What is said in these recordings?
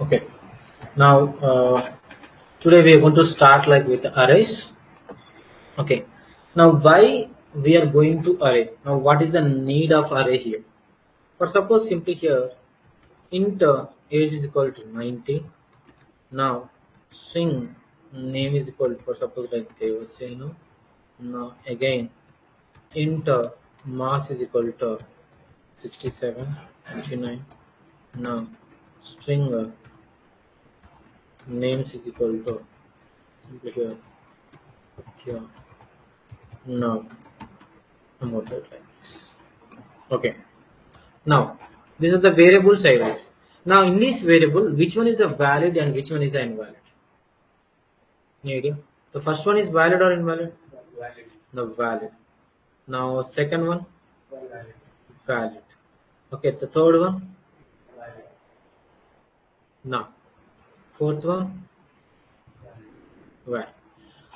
Okay. Now today we are going to start like with arrays. Okay. Now why we are going to array? Now what is the need of array here? For suppose simply here int age is equal to 90. Now string name is equal to, for suppose like Devasenu. Now again int mass is equal to 67, 59. Now string names is equal to simply here. No, more like this. Okay. Now, these are the variables I wrote. Now, in this variable, which one is a valid and which one is an invalid? Any idea? The first one is valid or invalid? Valid. The valid. Now, second one? Valid. Valid. Okay, the third one? Valid. Now, fourth one? Valid.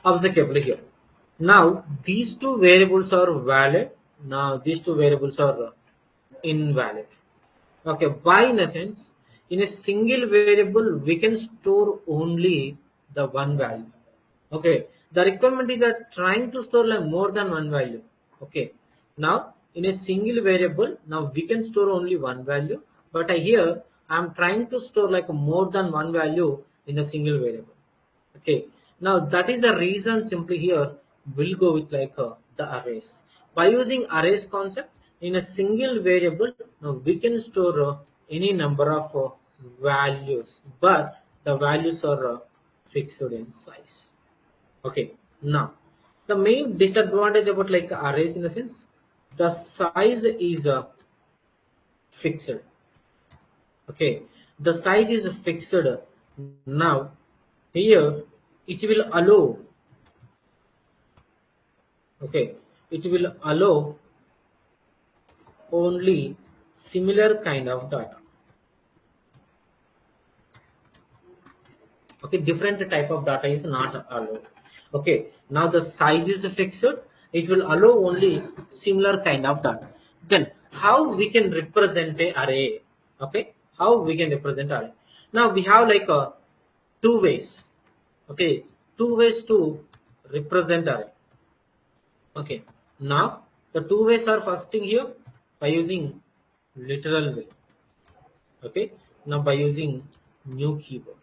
Observe carefully here. Now, these two variables are valid. Now, these two variables are invalid. Okay, why in the sense, in a single variable, we can store only the one value. Okay, the requirement is that trying to store like more than one value. Okay, now in a single variable, now we can store only one value, but here I'm trying to store like more than one value in a single variable. Okay, now that is the reason simply here we'll go with like the arrays. By using arrays concept in a single variable, now we can store any number of values, but the values are fixed in size. Okay, now the main disadvantage about like arrays in the sense the size is fixed. Okay, the size is fixed. Now here it will allow, okay, it will allow only similar kind of data. Okay, different type of data is not allowed. Okay, now the size is fixed, it will allow only similar kind of data. Then how we can represent a array? Okay, how we can represent array? Now we have like two ways. Okay, two ways to represent array. Okay, now the two ways are first thing here by using literal way. Okay, now by using new keyword.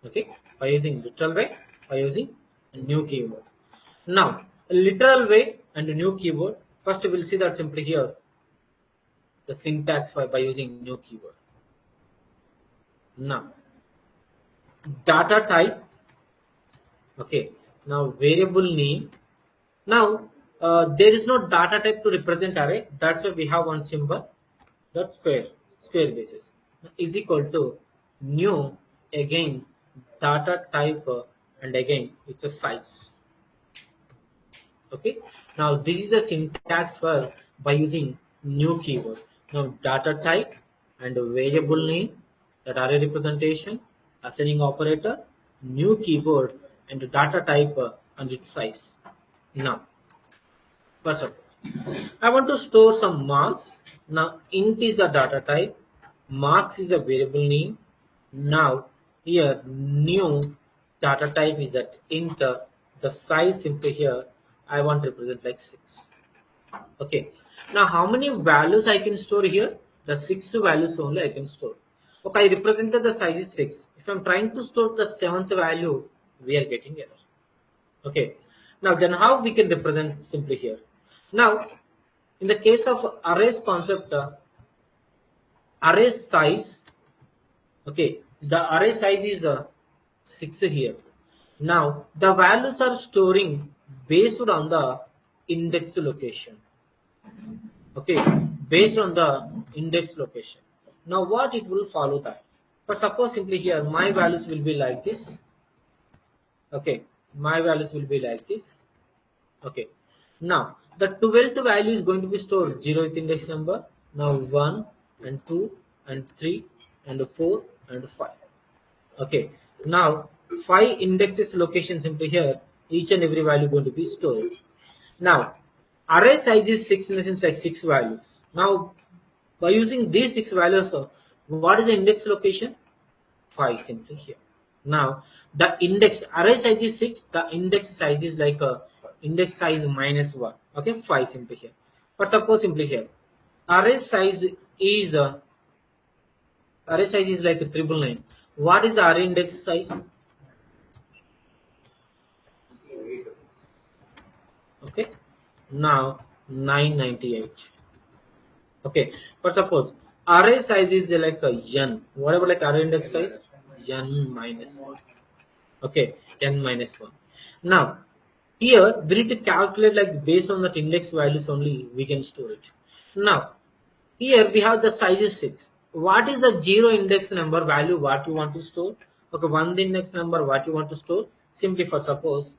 Okay, by using literal way, by using a new keyword. Now a literal way and a new keyword. First we'll see that simply here the syntax for by using new keyword. Now data type. Okay, now variable name. Now there is no data type to represent array. That's why we have one symbol. That's square basis is equal to new again data type and again it's a size. Okay, now this is a syntax for by using new keyword. Now data type and variable name, that array representation, assigning operator, new keyword and the data type and its size. Now first of all, I want to store some marks. Now int is the data type, marks is a variable name. Now here new data type is that int, the size simply here I want to represent like 6. Okay. Now how many values I can store here? The 6 values only I can store. Okay, I represented the size is fixed. If I'm trying to store the 7th value, we are getting error. Okay, now then how we can represent simply here? Now in the case of arrays concept, array size, okay, the array size is 6 here. Now the values are storing based on the index location. Okay, based on the index location. Now what it will follow that? For suppose simply here my values will be like this. Okay, my values will be like this. Okay, now the 12th value is going to be stored 0th index number. Now 1 and 2 and 3 and 4 and 5. Okay, now 5 indexes location simply here, each and every value going to be stored. Now array size is 6 in the sense like 6 values. Now by using these 6 values, What is the index location? 5 simply here. Now the index array size is 6. The index size is like a index size minus 1. Okay, 5 simply here. But suppose simply here array size is like a 999. What is the array index size? Okay, now 998. Okay, but suppose array size is like a n. Whatever like array index size, n minus 1. Okay, n minus 1. Now here we need to calculate like based on that index values only we can store it. Now here we have the size is 6. What is the zero index number value what you want to store? Okay, one index number what you want to store? Simply for suppose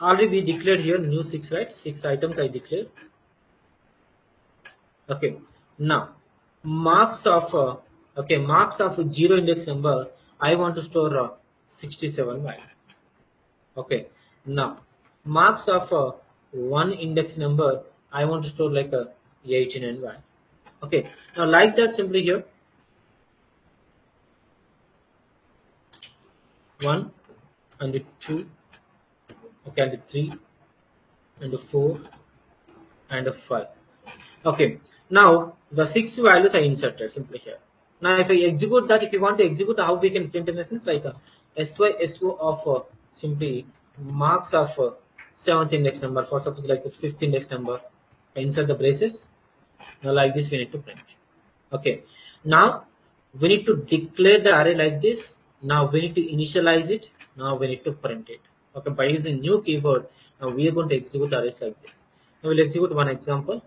already we declared here new 6, right? 6 items I declared. Okay, now marks of marks of zero index number I want to store 67 value. Okay, now marks of one index number I want to store like a 18 and value. Okay, now like that simply here 1 and 2, okay, and 3 and 4 and 5. Okay, now the 6 values I inserted simply here. Now if I execute that, if you want to execute how we can print in a sense like a SO of simply marks of 7th index number, for suppose like the 5th index number, I insert the braces. Now like this we need to print. Okay, now we need to declare the array like this. Now we need to initialize it. Now we need to print it. Okay, by using new keyword, now we are going to execute arrays like this. Now we'll execute one example.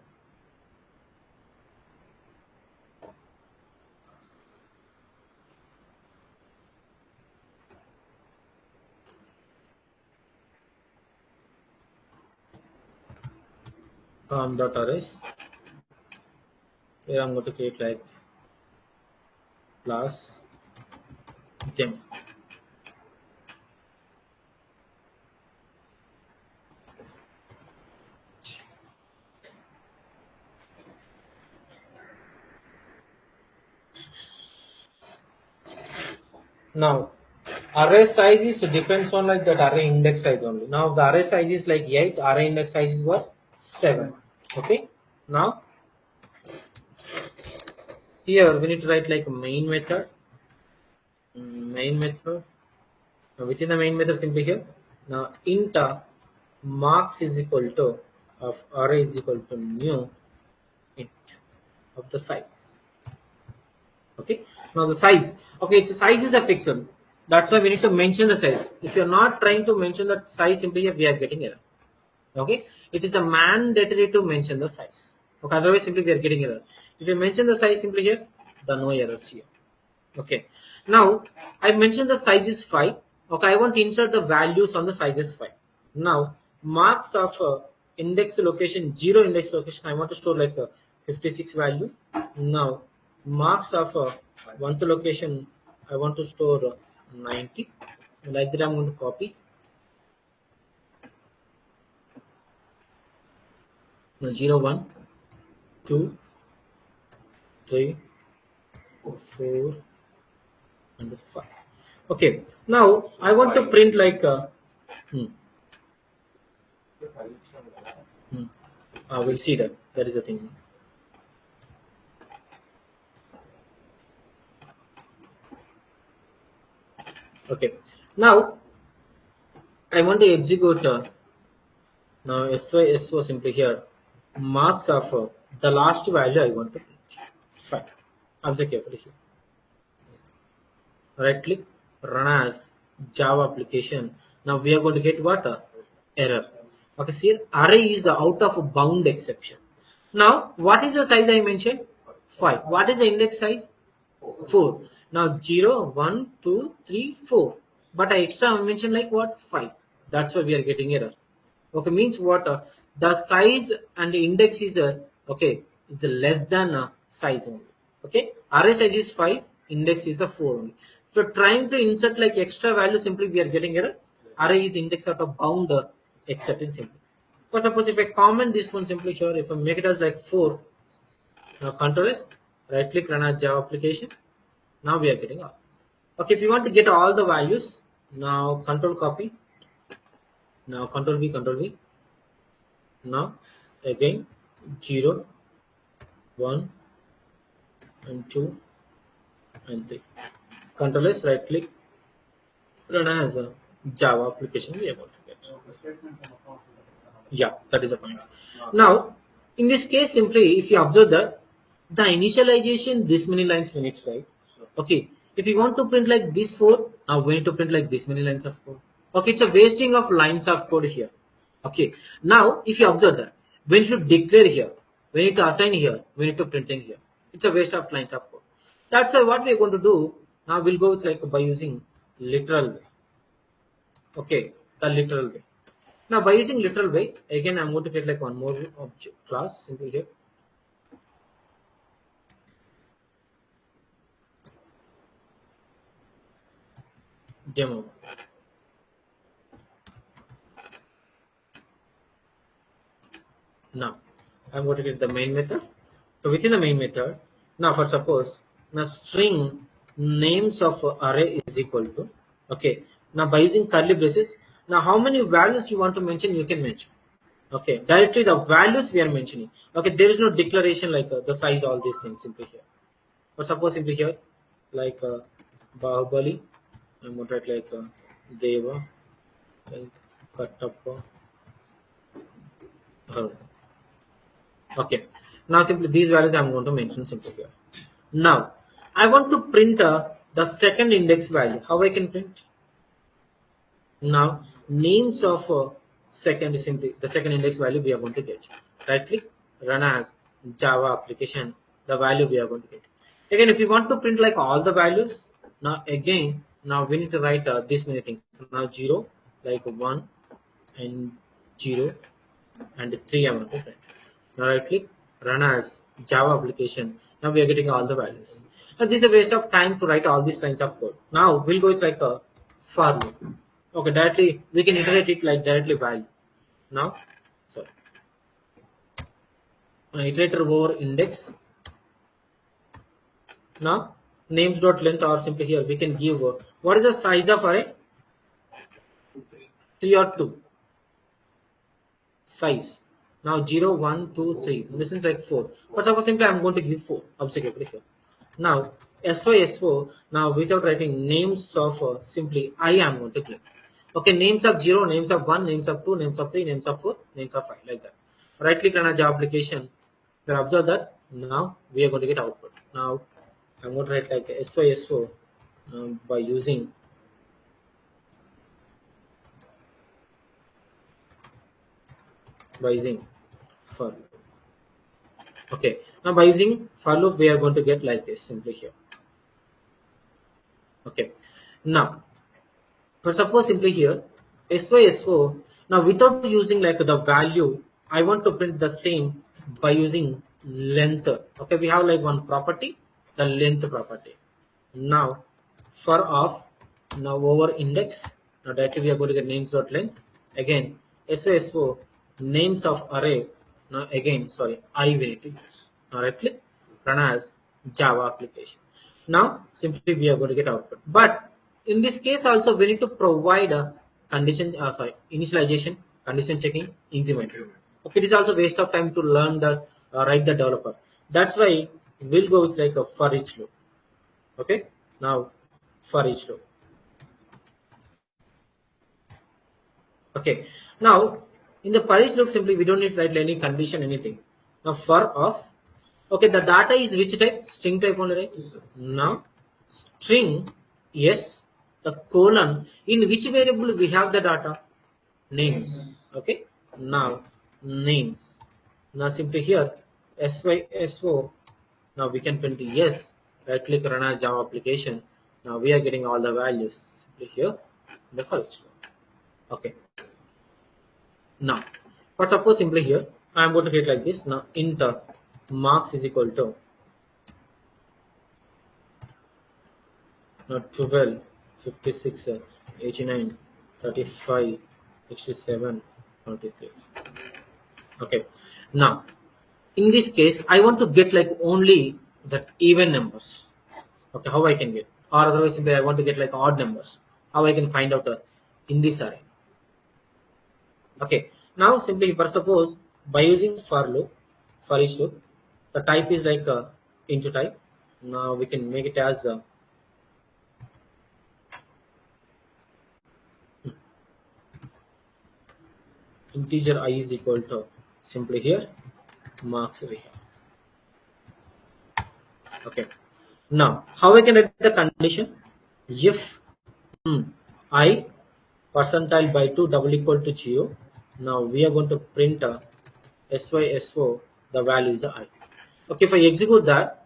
Dot arrays. Here I'm going to create like class gem. Now array size is depends on like that array index size only. Now the array size is like 8, array index size is what? 7. Okay, now here we need to write like main method. Main method. Now within the main method simply here. Now int marks is equal to of array is equal to new int of the size. Okay, now the size. Okay, so size is a fixed. That's why we need to mention the size. If you're not trying to mention the size simply here, we are getting error. Okay, it is a mandatory to mention the size. Okay, otherwise simply we are getting error. If you mention the size simply here, the no errors here. Okay, now I mentioned the size is 5. Okay, I want to insert the values on the size is 5. Now marks of index location 0 index location I want to store like a 56 value. Now marks of 1th location I want to store 90. Like that I'm going to copy. Now 0 1 2 3 4 and 5. Okay, now I want to print like hmm, hmm. We'll see that. That is the thing. Okay, now I want to execute now SO simply here marks of the last value I want to print. Fine. Observe carefully here. Right click, run as Java application. Now we are going to get what? Error. Okay, see array is out of bound exception. Now what is the size I mentioned? 5. What is the index size? 4. Now 0, 1, 2, 3, 4. But I extra mentioned like what? 5. That's why we are getting error. Okay, means what? The size and the index is okay, is less than size only. Okay, array size is 5, index is a 4 only. If you're trying to insert like extra value, simply we are getting error. Array is index out of bound exception simply. For suppose if I comment this one simply here, if I make it as like 4, now control is Right click, run as Java application. Now we are getting all. Okay, if you want to get all the values, now control copy, now control V, now again 0, 1 and 2 and 3. Control S, right click, run as a Java application we are going to get. Yeah, that is the point. Now, in this case, simply if you observe that the initialization, this many lines we need, right? Okay, if you want to print like this four, now we need to print like this many lines of code. Okay, it's a wasting of lines of code here. Okay, now if you observe that we need to declare here, we need to assign here, we need to print in here. It's a waste of lines of code. That's why what we are going to do now. We'll go with like by using literal way. Okay, the literal way. Now by using literal way, again I'm going to get like one more object class simple here. Demo. Now I'm going to get the main method. So within the main method, now for suppose now string names of array is equal to, okay. Now by using curly braces, now how many values you want to mention, you can mention. Okay, directly the values we are mentioning. Okay, there is no declaration like the size, all these things simply here. But suppose simply here like Bahubali, I'm going to write like Deva, like Kattappa. Okay. Now simply these values I'm going to mention simply here. Now I want to print the second index value. How I can print? Now names of second is simply the second index value we are going to get. Right click, run as Java application. The value we are going to get. Again, if you want to print like all the values, now again now we need to write this many things. So now 0, like 1 and 0 and 3 I want to print. Now right click, run as Java application. Now we are getting all the values. Now this is a waste of time to write all these lines of code. Now we'll go with like a for loop. Okay, directly we can iterate it like directly value. Now, sorry, iterator over index. Now names dot length or simply here we can give what is the size of array? 3 or 2 size. Now 0, 1, 2, 3. This is like 4. But suppose simply I'm going to give 4 object here. Now SO now without writing names of simply I am going to click. Okay, names of 0, names of 1, names of 2, names of 3, names of 4, names of 5, like that. Right click on a Java application. You observe that now we are going to get output. Now I'm going to write like SO by using for loop. Okay, now by using for loop we are going to get like this simply here. Okay, now for suppose simply here SO now without using like the value, I want to print the same by using length. Okay, we have like one property, the length property. Now for of now over index, now directly we are going to get names dot length. Again SO names of array. Now again sorry I will need to use. Now right click, run as Java application. Now simply we are going to get output. But in this case also we need to provide a condition sorry initialization, condition checking, increment. Okay, it is also waste of time to learn that write the developer. That's why we'll go with like a for each loop. Okay, now for each loop. Okay, now in the for each loop simply we don't need to write any condition anything. Now for of, okay, the data is which type? String type only, right? Now string, yes, the colon, in which variable we have the data? Names. Okay, now names. Now simply here SYSO. Now we can print yes. Right click, run as Java application. Now we are getting all the values simply here in the for each loop. Okay, now but suppose simply here I am going to get like this. Now int marks is equal to now 12, 56, 89, 35, 67, 23. Okay, now in this case I want to get like only that even numbers. Okay, how I can get, or otherwise simply I want to get like odd numbers. How I can find out in this array? Okay, now simply for suppose by using for loop, for each loop, the type is like into type. Now we can make it as integer I is equal to simply here marks we have. Okay, now how I can write the condition? If I percentile by 2 double equal to 0, now we are going to print SYSO, the value is the I. Okay, if I execute that,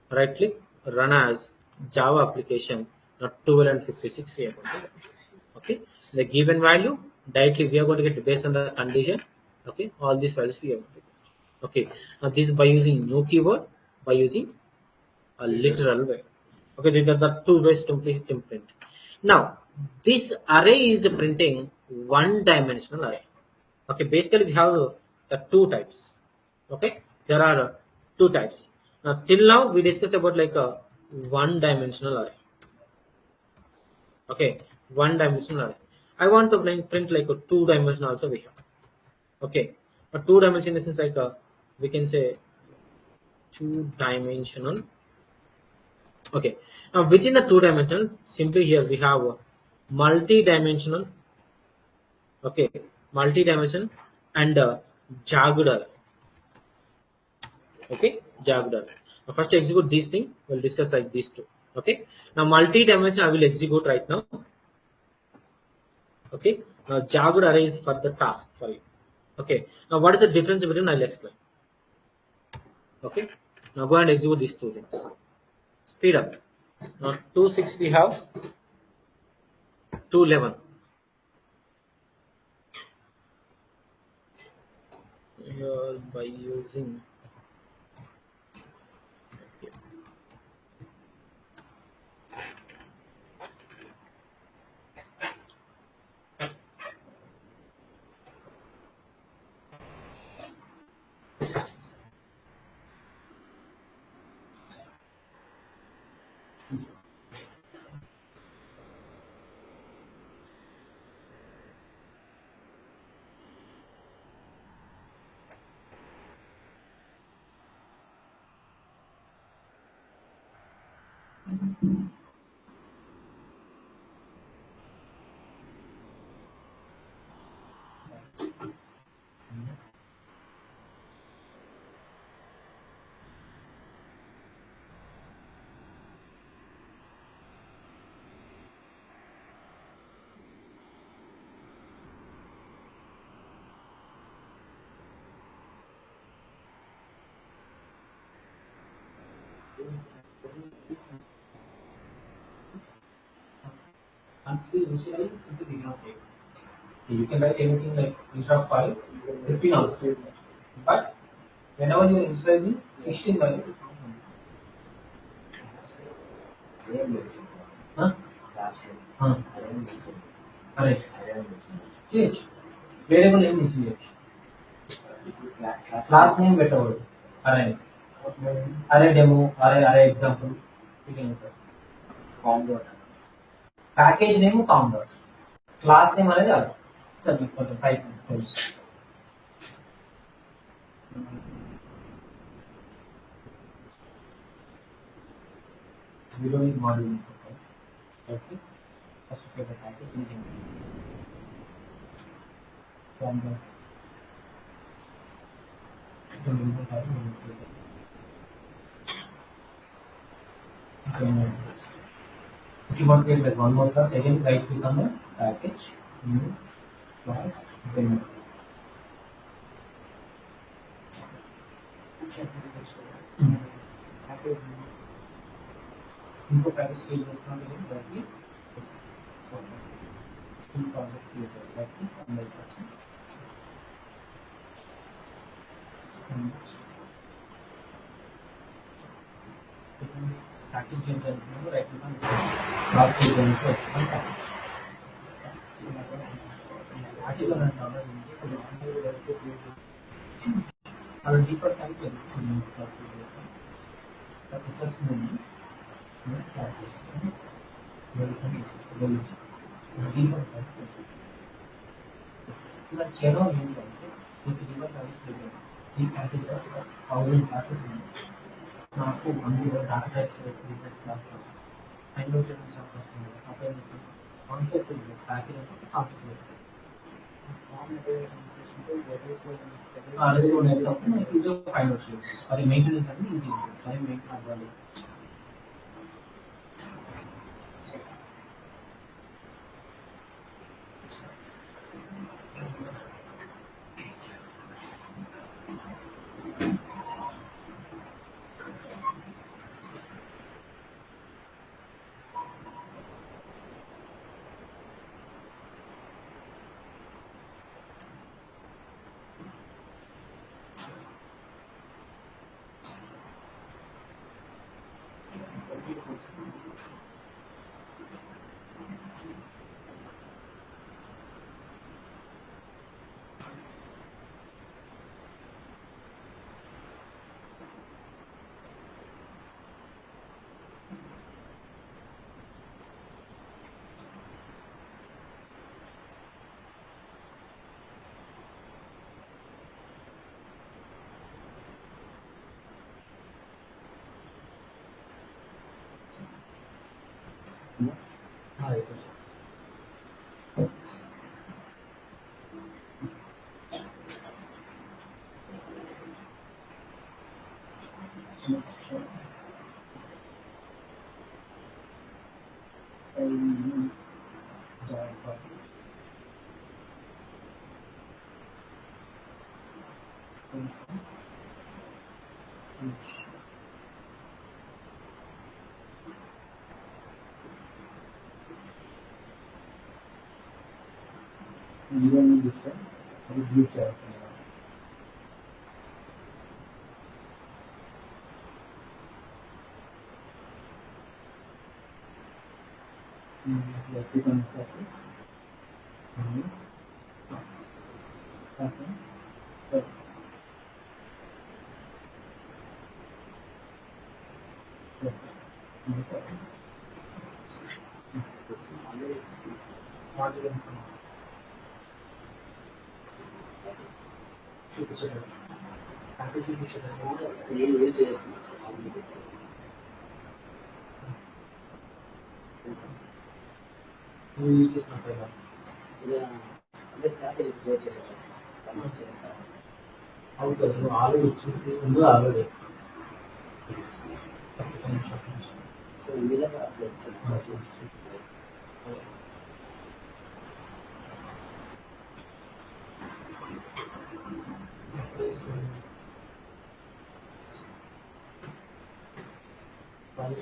right click, run as Java application, now 12 and 56 we are going to get. Okay, the given value directly we are going to get based on the condition. Okay, all these values we are going to get. Okay, now this is by using no keyword, by using a literal way. Okay, these are the two ways to print. Now, this array is printing one dimensional array. Okay, basically we have the two types. Okay, there are two types. Now, till now we discussed about like a one dimensional array. Okay, one dimensional array. I want to print like a two dimensional also we have. Okay, a two dimension is like a, we can say two dimensional. Okay, now within the two dimensional, simply here we have multi-dimensional. Okay, multi-dimensional and jagged array. Okay, jagged array. Now first execute these things. We'll discuss like these two. Okay, now multi-dimensional I will execute right now. Okay, now jagged array is for the task for you. Okay, now what is the difference between? I'll explain. Okay, now go and execute these two things. Speed up. Now 2.6 we have 2.11. Here by using and still initially simply did not take. You can write anything like instead of 5, 15 also. But whenever you are initializing 16 value, huh? Huh. Array. Change. Variable name is change. Class name better word. Array. Array demo, array example. You can use it. Package name counter. Class name అనేది అలా. Submit for the type. We don't need module. Okay. First of all, the package name. From the if you want to get like one more class, again right click on the package, new class, demo. Package info package field is not again directly. So, full project creator, right click on the section. Package change right click on the section. Class field info package. Article and our default type is classification. The research menu, classification, default type. ఇలా చేయడం ఏంటంటే మీకు divide అవ్వాలి ఈ ప్యాకేజ్లో 1000 classes ఉన్నాయి నాకు అందులో data types different classes find out చేయడం చాలా కష్టం అప్పుడు కాన్సెప్ట్ ప్యాకేజ్ అంటే కాన్సెప్ట్ ఈజీగా ఫైండ్ అవుట్ చేయొచ్చు అది మెయింటెనెన్స్ అనేది ఈజీ ఉంటుంది టైం మెయింటైన్ అవ్వాలి చూపించడం ప్యాకేజ్ చూపించడం ఏం చేస్తుంది నువ్వు యూజ్ చేసినప్పుడు అదే ప్యాకేజ్ క్రియేట్ చేసేటప్పుడు చేస్తాను అవుతుంది నువ్వు ఆల్రెడీ వచ్చింది ముందు ఆల్రెడీ సో ఈ విధంగా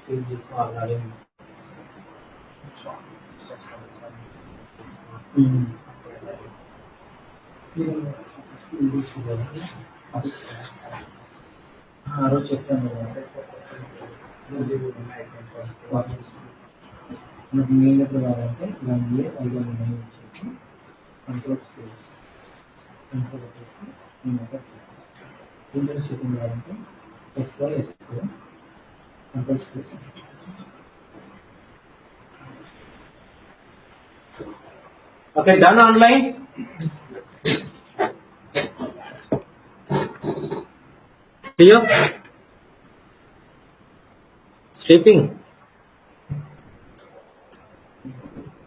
pages are adding చెప్పాను మనకు మెయిన్ ఎప్పుడు కావాలంటే 1 year 5 వచ్చేసి కంట్రోల్ స్పేస్ కంట్రోల్ వచ్చేసి నేను మెథడ్ చేస్తాను ఇంటర్ షిప్పింగ్ కావాలంటే SYSQ control space okay done online clear stripping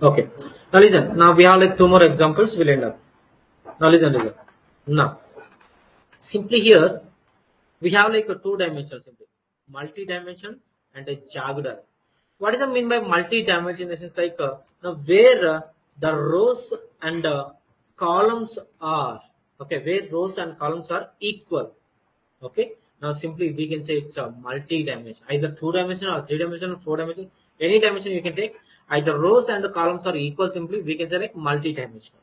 okay now listen now we have like 2 more examples we'll end up now listen now simply here we have like a 2 dimensional simply multi-dimension and a jagged array. What does it mean by multi-dimension in the sense like now where the rows and columns are okay where rows and columns are equal okay now simply we can say it's a multi-dimension either 2-dimensional or 3-dimensional 4-dimensional any dimension you can take either rows and columns are equal simply we can say like multi-dimensional.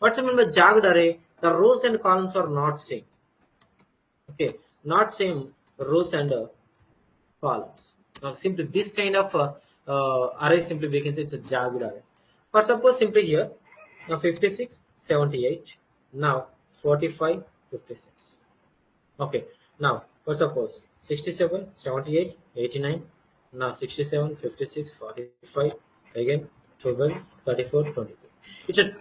What's it mean by jagged array? The rows and columns are not same okay not same rows and columns. Now simply this kind of array simply we can say it's a jagged array. For suppose simply here now 56 78 now 45 56 Okay, now for suppose 67, 78, 89, now 67, 56, 45, again 12, 34, 23. It's a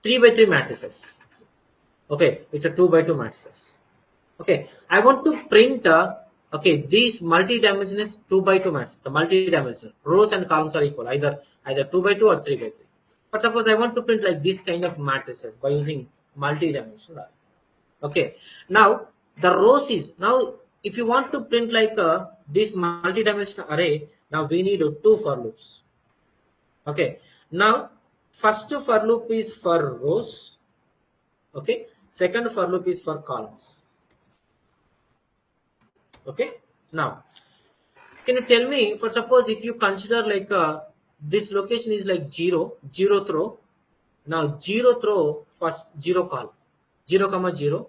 3 by 3 matrices. Okay, it's a 2 by 2 matrices. Okay, I want to print okay, these multi-dimensional 2 by 2 matrices, the multi-dimensional rows and columns are equal, either 2 by 2 or 3 by 3. But suppose I want to print like this kind of matrices by using multi-dimensional. Okay, now the rows is now if you want to print like this multi-dimensional array, now we need two for loops. Okay, now first for loop is for rows. Okay, second for loop is for columns. Okay, now can you tell me, for suppose if you consider like this location is like 0th row. Now 0th row first 0 column, 0 comma 0,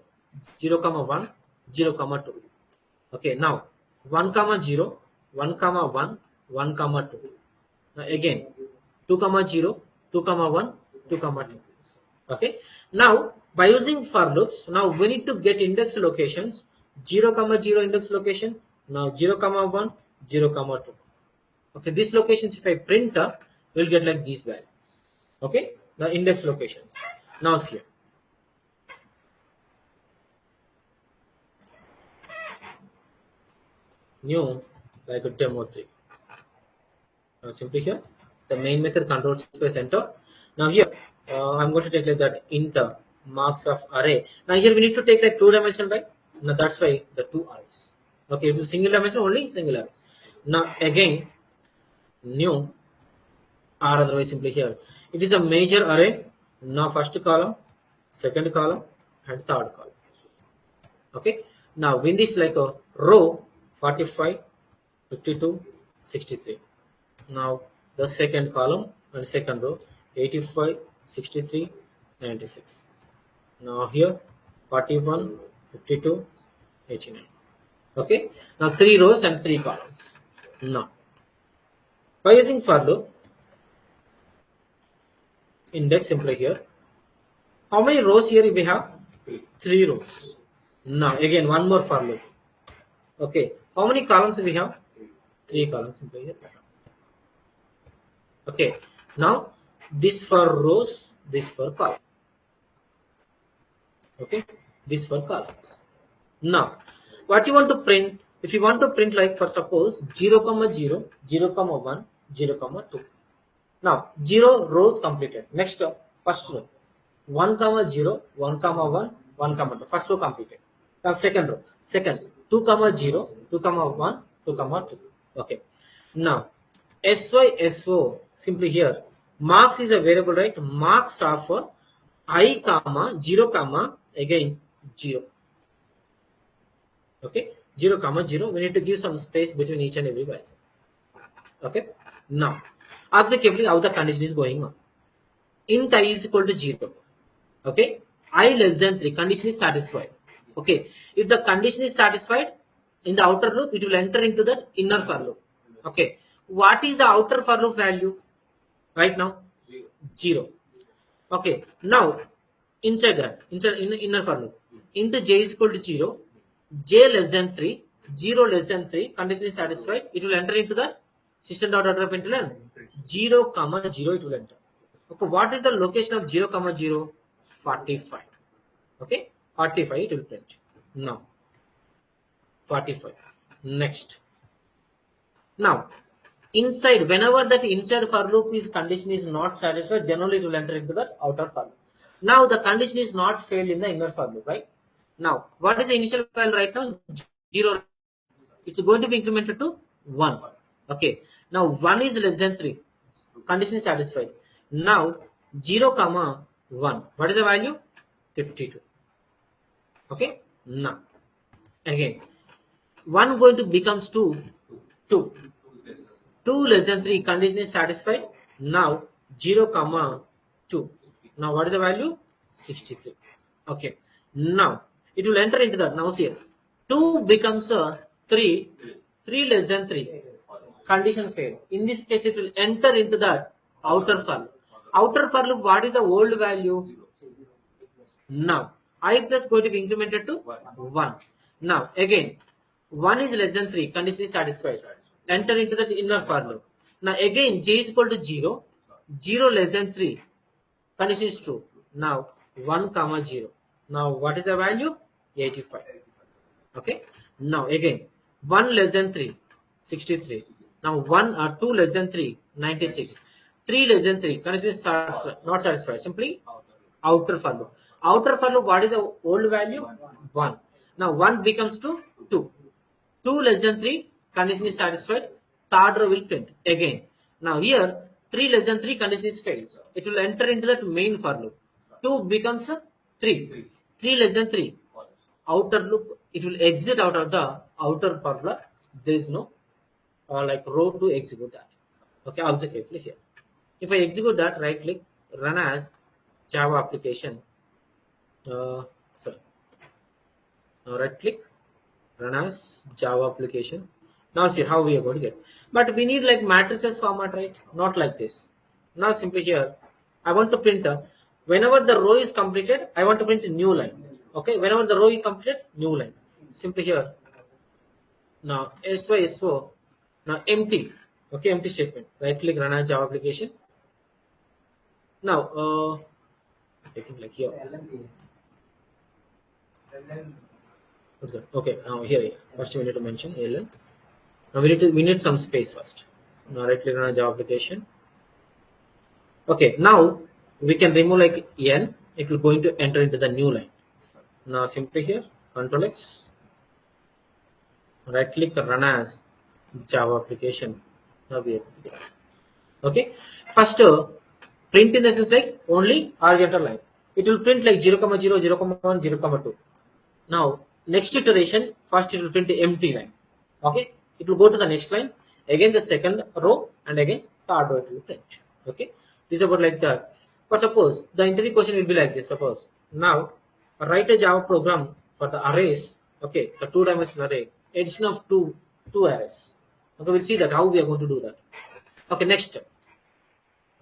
0 comma 1, 0 comma 2. Okay, now 1 comma 0, 1 comma 1, 1 comma 2. Now again 2 comma 0, 2 comma 1, 2 comma 2. Okay, now by using for loops, now we need to get index locations 0 comma 0 index location, now 0 comma 1, 0 comma 2. Okay, these locations if I print we'll get like these values. Okay, the index locations. Now here new like a demo 3. Now simply here the main method control space enter. Now here I'm going to take like that int marks of array. Now here we need to take like 2 dimension, right? Now that's why the 2 arrays. Okay, it is single dimension, only single array. Now again new, or otherwise simply here it is a major array. Now first column, second column, and third column. Okay, now in this like a row 45, 52, 63. Now the second column and second row 85, 63, 96. Now here 41, 52, 89. Okay, now 3 rows and 3 columns. Now by using for loop index simply here, how many rows here we have? 3 rows. Now again one more for loop. Okay, how many columns we have? 3 columns simply here. Okay, now this for rows, this for columns. Okay, this for columns. Now what you want to print, if you want to print like for suppose 0 comma 0, 0 comma 1, 0 comma 2. Now 0 row completed. Next first row 1 comma 0, 1 comma 1, 1 comma 2. First row completed. Now second row, second 2 comma 0, 2 comma 1, 2 comma 2. Okay, now SYSO simply here marks is a variable, right? Marks of I comma 0 comma again 0. Okay, 0 comma 0, we need to give some space between each and every value. Okay, now observe carefully how the condition is going on. Int I is equal to 0. Okay, I less than 3, condition is satisfied. Okay, if the condition is satisfied in the outer loop, it will enter into the inner for loop. Okay, what is the outer for loop value right now? 0. Okay, now inside that, inside in the inner for loop, int j is equal to 0, j less than 3, 0 less than 3, condition is satisfied, it will enter into the system dot out of println 0 comma 0, it will enter. Okay, what is the location of 0 comma 0? 45. Okay, 45 it will print. Now 45. Next, now inside, whenever that inside for loop is condition is not satisfied, then only it will enter into the outer for loop. Now the condition is not failed in the inner for loop, right? Now what is the initial value right now? 0. It's going to be incremented to 1. Okay, now 1 is less than 3, condition is satisfied. Now 0 comma 1, what is the value? 52. Okay, now again 1 going to becomes 2, 2, 2 less than 3, condition is satisfied. Now 0 comma 2, now what is the value? 63. Okay, now it will enter into that. Now here 2 becomes 3, 3 less than 3, condition failed. In this case it will enter into that outer for loop. Outer for loop, what is the old value? Now I plus going to be incremented to 1. Now again, 1 is less than 3, condition is satisfied. Enter into the inner for loop. Now again, j is equal to 0, 0 less than 3, condition is true. Now 1 comma 0. Now what is the value? 85. Okay. Now again, 1 less than 3, 63. Now 1 or 2 less than 3, 96. 3 less than 3, condition is not satisfied. Simply outer for loop. Outer for loop, what is the old value? 1. Now 1 becomes to 2. 2 less than 3, condition is satisfied. Third row will print again. Now here 3 less than 3, condition is failed. It will enter into that main for loop. 2 becomes a 3. 3 less than 3, outer loop. It will exit out of the outer for loop. There is no like row to execute that. Okay, observe carefully here. If I execute that, right click, run as Java application. Sorry. Now right click, run as Java application. Now see how we are going to get. But we need like matrices format, right? Not like this. Now simply here, I want to print whenever the row is completed, I want to print a new line. Okay, whenever the row is completed, new line. Simply here. Now sy s4. Now empty. Okay, empty statement. Right click, run as Java application. Now I think like here. Okay, now here first we need to mention ln. Now we need some space first. Now right click on Java application. Okay, now we can remove like n. It will going to enter into the new line. Now simply here Control X. Right click, run as Java application. Now we have okay. First print in the sense like only horizontal line. It will print like 0, 0, 0, 1, 0, 2. Now next iteration, first it will print the empty line. Okay, it will go to the next line, again the second row, and again third row it will print. Okay, this is about like that. But suppose the interview question will be like this. Suppose now write a Java program for the arrays. Okay, the two-dimensional array, addition of two arrays. Okay, we'll see that how we are going to do that. Okay, next,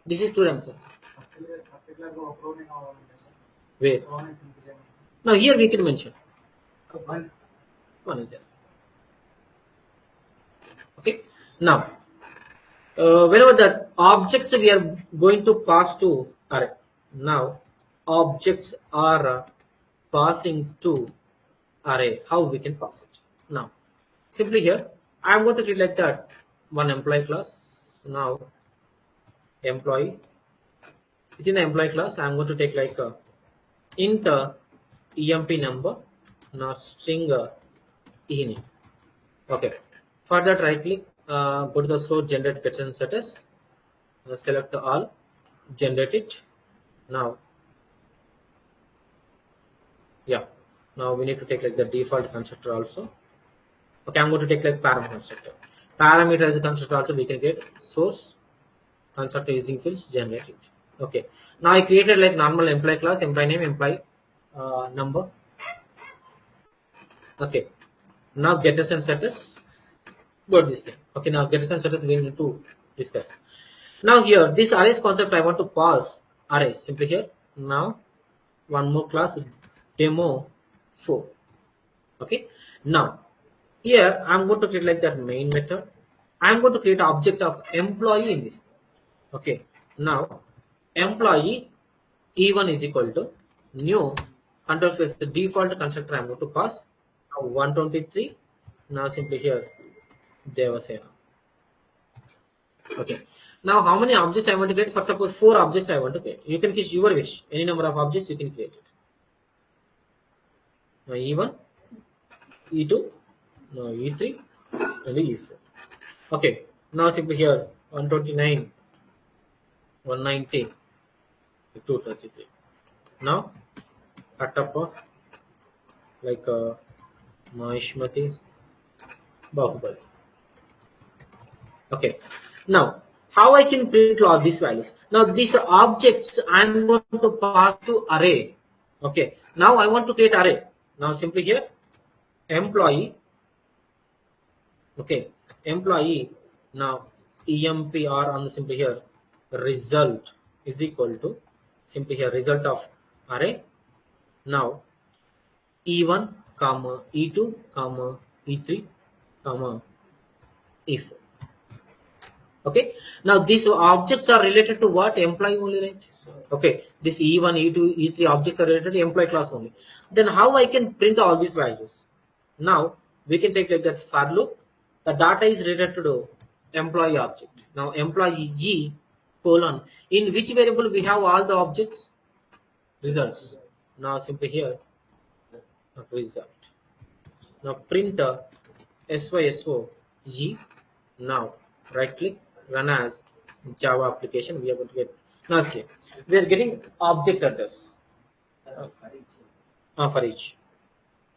this is two-dimensional. Where? Now here we can mention one is there. Okay, now whenever the objects we are going to pass to array. Now objects are passing to array. How we can pass it? Now simply here I am going to create like that one employee class. Now employee, within the employee class I am going to take like int emp number, not string e name. Okay, for that right click, go to the source, generate pattern status, select all, generate it. Now yeah, now we need to take like the default constructor also. Okay, I'm going to take like param constructor. Parameter as a constructor also we can get source constructor using fields, generate it. Okay, now I created like normal employee class, employee name, employee number. Okay, now getters and setters, got this thing. Okay, now getters and setters we need to discuss. Now here this arrays concept I want to pass arrays simply here. Now one more class, demo 4. Okay, now here I'm going to create like that main method. I'm going to create object of employee in this. Okay, now employee e1 is equal to new control space the default constructor I'm going to pass. Now 123. Now simply here Devasena. Okay, now how many objects I want to create? For suppose 4 objects I want to create. You can create your wish, any number of objects you can create it. Now e1, e2, now e3, and e4. Okay, now simply here 129, 190, 233. Now Katappa like Mahishmati, Bahubali. Okay, now how I can print all these values? Now these objects I'm going to pass to array. Okay, now I want to create array. Now simply here employee. Okay, employee. Now empr on the simply here result is equal to simply here result of array. Now e1 comma E2, comma E3, comma E4. Okay, now these objects are related to what? Employee only, right? Okay, this E1, E2, E3 objects are related to employee class only. Then how I can print all these values? Now we can take like that for loop. The data is related to employee object. Now employee G colon, in which variable we have all the objects? Results. Now simply here result. Now print SYSO G. Now right click, run as Java application. We are going to get, now see, we are getting object address for each.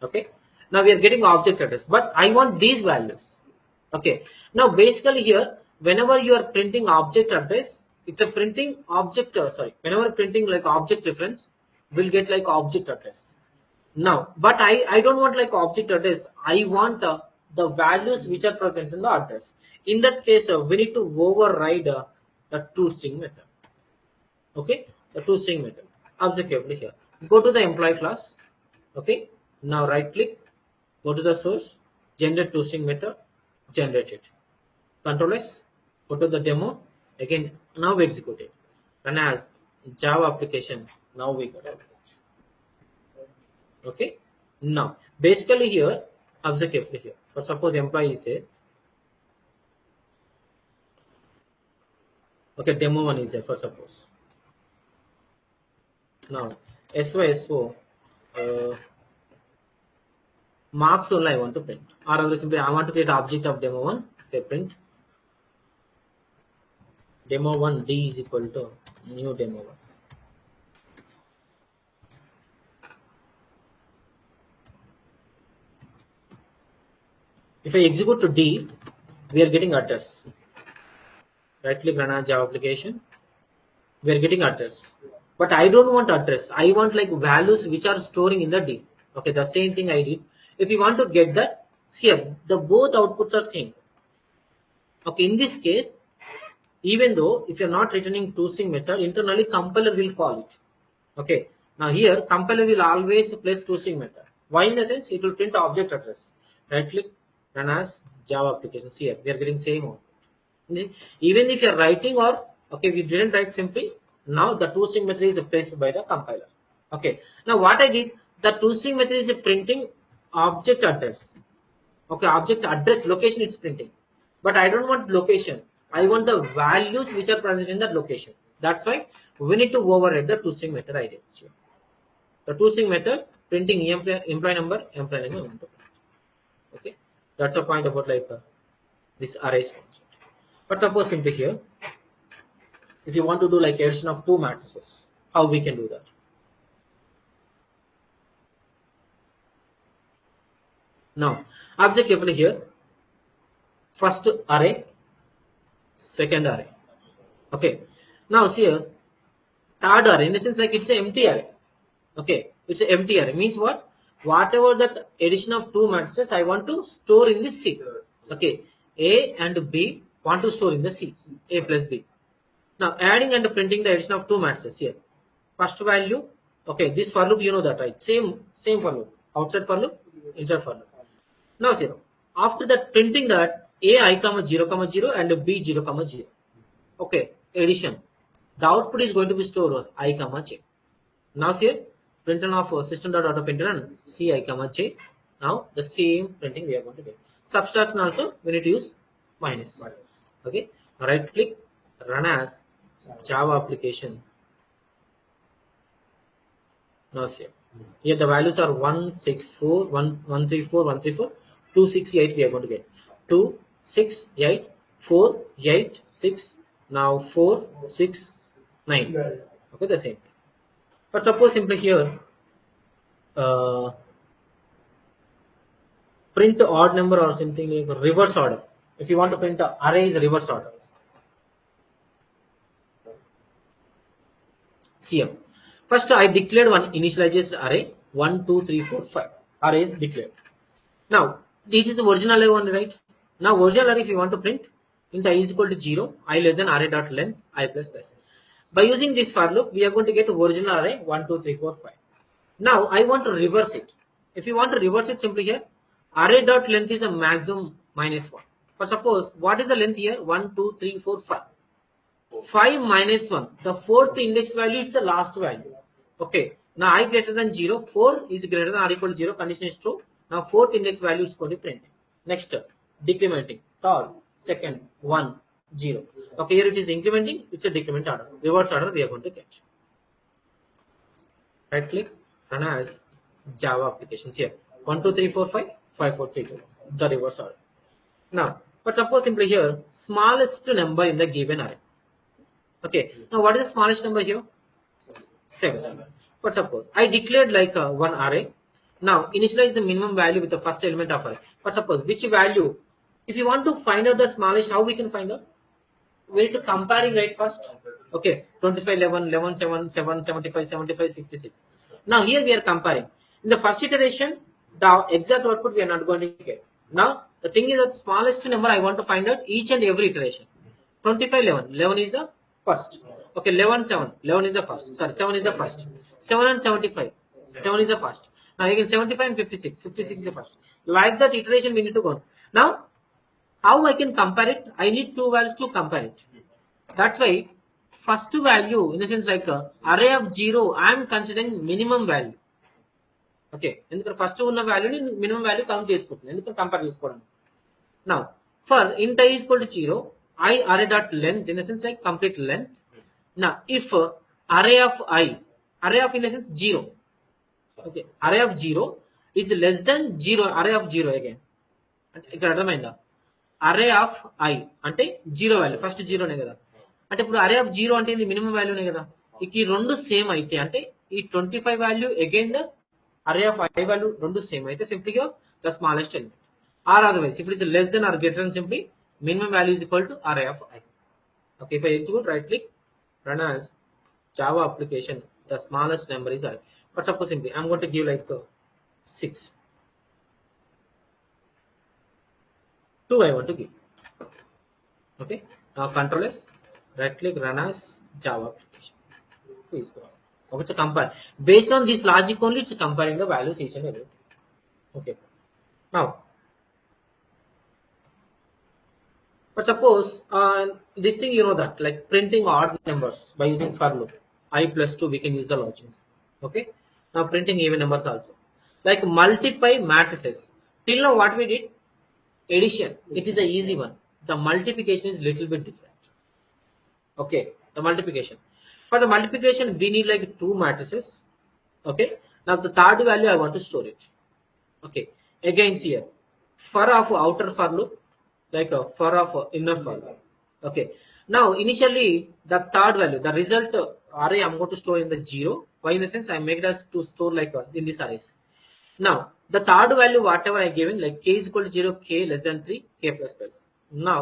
Okay, now we are getting object address, but I want these values. Okay, now basically here, whenever you are printing object address, it's a printing object. Sorry, whenever printing like object reference, we'll get like object address. Now, but I don't want like object address. I want the values which are present in the address. In that case, we need to override the toString method. Okay, the toString method. Observe carefully here. Go to the employee class. Okay, now right click, go to the source, generate toString method, generate it. Control S, go to the demo. Again, now execute it. Run as Java application. Now we got it. Okay, now basically here, observe carefully here. But suppose employee is there. Okay, demo one is there for suppose. Now SYSO marks only I want to print, or otherwise simply I want to create object of demo one. Okay, print demo one D is equal to new demo one. If I execute to D, we are getting address. Right click, run as Java application. We are getting address, but I don't want address. I want like values which are storing in the D. Okay, the same thing I did. If you want to get that, see the both outputs are same. Okay, in this case, even though if you're not returning toString method, internally compiler will call it. Okay, now here compiler will always place toString method. Why? In the sense it will print object address. Right click, run as Java applications. Here we are getting same output. Even if you're writing, or okay, we didn't write simply, now the toString method is placed by the compiler. Okay, now what I did, the toString method is printing object address. Okay, object address location it's printing, but I don't want location. I want the values which are present in that location. That's why we need to override the toString method I did. So, the toString method printing employee number, employee name. Okay, that's a point about like this arrays concept. But suppose simply here, if you want to do like addition of two matrices, how we can do that? Now, observe carefully here. First array, second array. Okay. Now see here, third array, in the sense like it's an empty array. Okay, it's an empty array. Means what? Whatever that addition of two matrices I want to store in this C. Okay, A and B want to store in the C. A plus B. Now adding and printing the addition of two matrices here. First value. Okay, this for loop you know that, right? Same for loop. Outside for loop, inside for loop. Now see, after that printing that A I comma 0 comma 0 and B 0 comma 0. Okay, addition. The output is going to be stored I comma j. Now see, printing of system.out.println C I comma j. Now the same printing we are going to get. Subtraction also we need to use minus. Okay, right click, run as Java application. Now see, here the values are 164, 134, 134, 268 we are going to get. 2, 6, 8, 4, 8, 6, now 4, 6, 9. Okay, the same. But suppose simply here, print odd number or something like reverse order. If you want to print array is reverse order. CM. First I declared one initialized array 1, 2, 3, 4, 5. Array is declared. Now this is the original array one, right? Now original array if you want to print, int I is equal to 0, I less than array dot length I plus plus. By using this for loop, we are going to get original array 1, 2, 3, 4, 5. Now I want to reverse it. If you want to reverse it simply here, array dot length is a maximum minus 1. For suppose, what is the length here? 1, 2, 3, 4, 5. 5 minus 1. The fourth index value, it's the last value. Okay. Now I greater than 0. 4 is greater than or equal to 0. Condition is true. Now fourth index value is going to print. Next, decrementing. Third, second, 1, 0. Okay, here it is incrementing. It's a decrement order. Reverse order we are going to get. Right click, run as Java applications here. 1, 2, 3, 4, 5, 5, 4, 3, 2. The reverse order. Now, but suppose simply here, smallest number in the given array. Okay. Now, what is the smallest number here? 7. But suppose I declared like one array. Now, initialize the minimum value with the first element of array. But suppose which value? If you want to find out the smallest, how we can find out? We need to comparing right first. Okay. 25, 11, 11, 7, 7, 75, 75, 56. Now, here we are comparing. In the first iteration, the exact output we are not going to get. Now, the thing is that smallest number I want to find out each and every iteration. 25, 11. 11 is the first. Okay, 11, 7. 11 is the first. Sorry, 7 is the first. 7 and 75. 7 is the first. Now, again 75 and 56. 56 is the first. Like that iteration we need to go. Now, how I can compare it? I need two values to compare it. That's why first value, in the sense like array of 0, I am considering minimum value. Okay, ఎందుకంటే first ఉన్న వాల్యూని minimum value count చేసుకుంటుంది, ఎందుకంటే compare చేసుకోవడం. Now, for int I is equal to 0, I array dot length, in the sense like complete length. Now, if array of I, array of in the sense 0, okay, array of 0 is less than 0, array of 0 again. అంటే ఇక్కడ అర్థమైందా? అరే of I అంటే 0 value, first 0నే కదా. అంటే ఇప్పుడు అరే of 0 అంటే ఇది మినిమం వాల్యూనే కదా. ఇక ఈ రెండు సేమ్ అయితే అంటే ఈ 25 value again the array of I value రెండు సేమ్ అయితే simply here the smallest element, or otherwise if it is less than or greater than, simply minimum value is equal to array of I. Okay, if I execute, right click, run as Java application, the smallest number is I. But suppose simply I'm going to give like 6, 2 I want to give. Okay, now control S, right click, run as Java application. Please go. Okay, to compare based on this logic only, it's comparing the values each and everything. Okay, now but suppose this thing, you know that like printing odd numbers by using for loop I plus 2, we can use the logic. Okay, now printing even numbers also, like multiply matrices. Till now what we did, addition, it is a easy one. The multiplication is little bit different. Okay, the multiplication, for the multiplication we need like 2 matrices. Okay, now the third value I want to store it. Okay, again here for of outer for loop, like a for of inner for loop. Okay, now initially the third value, the result array I'm going to store in the 0. Why? In the sense I make it as to store like in this arrays. Now the third value whatever I given, like k is equal to 0, k less than 3, k plus plus. Now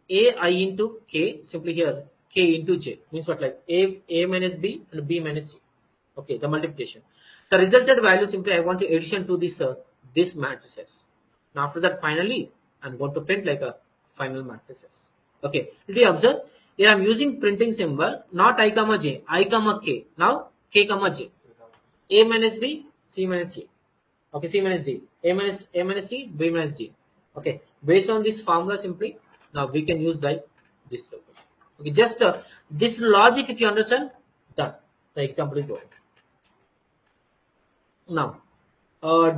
I into k, simply here k into j means what, like a minus b and b minus c. Okay, the multiplication, the resulted value, simply I want to addition to this matrices. Now after that finally I'm going to print like a final matrices. Okay, did you observe here I'm using printing symbol, not I comma j, I comma k. Now k comma j, a minus b, c minus c. Okay, c minus d, a minus c, b minus d. Okay, based on this formula, simply now we can use like this location. Okay, just this logic, if you understand, done. The example is over. Now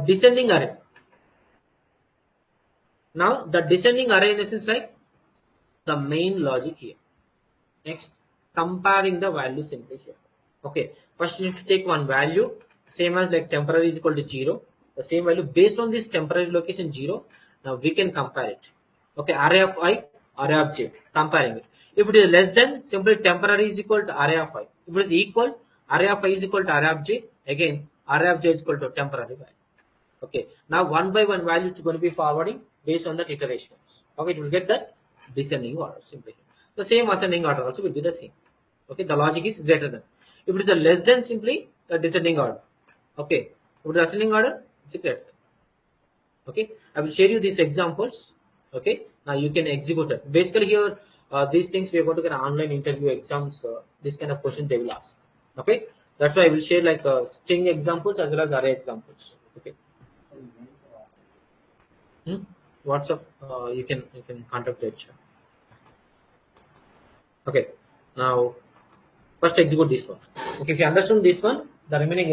descending array. Now the descending array, in the sense like the main logic here. Next, comparing the value simply here. Okay, first you need to take one value, same as like temporary is equal to 0, the same value based on this temporary location 0. Now we can compare it. Okay, array of I, array of j, comparing it. If it is less than, simply temporary is equal to array of I. If it is equal, array of I is equal to array of j, again array of j is equal to temporary value. Okay, now one by one value is going to be forwarding based on the iterations. Okay, it will get the descending order simply. The same ascending order also will be the same. Okay, the logic is greater than. If it is a less than, simply the descending order. Okay, if it is ascending order, it's a greater than. Okay, I will share you these examples. Okay, now you can execute it. Basically here these things we are going to get online interview exams, this kind of questions they will ask. Okay, that's why I will share like string examples as well as array examples. Okay. Hmm? WhatsApp, you can contact HR. Okay. Now first execute this one. Okay, if you understand this one, the remaining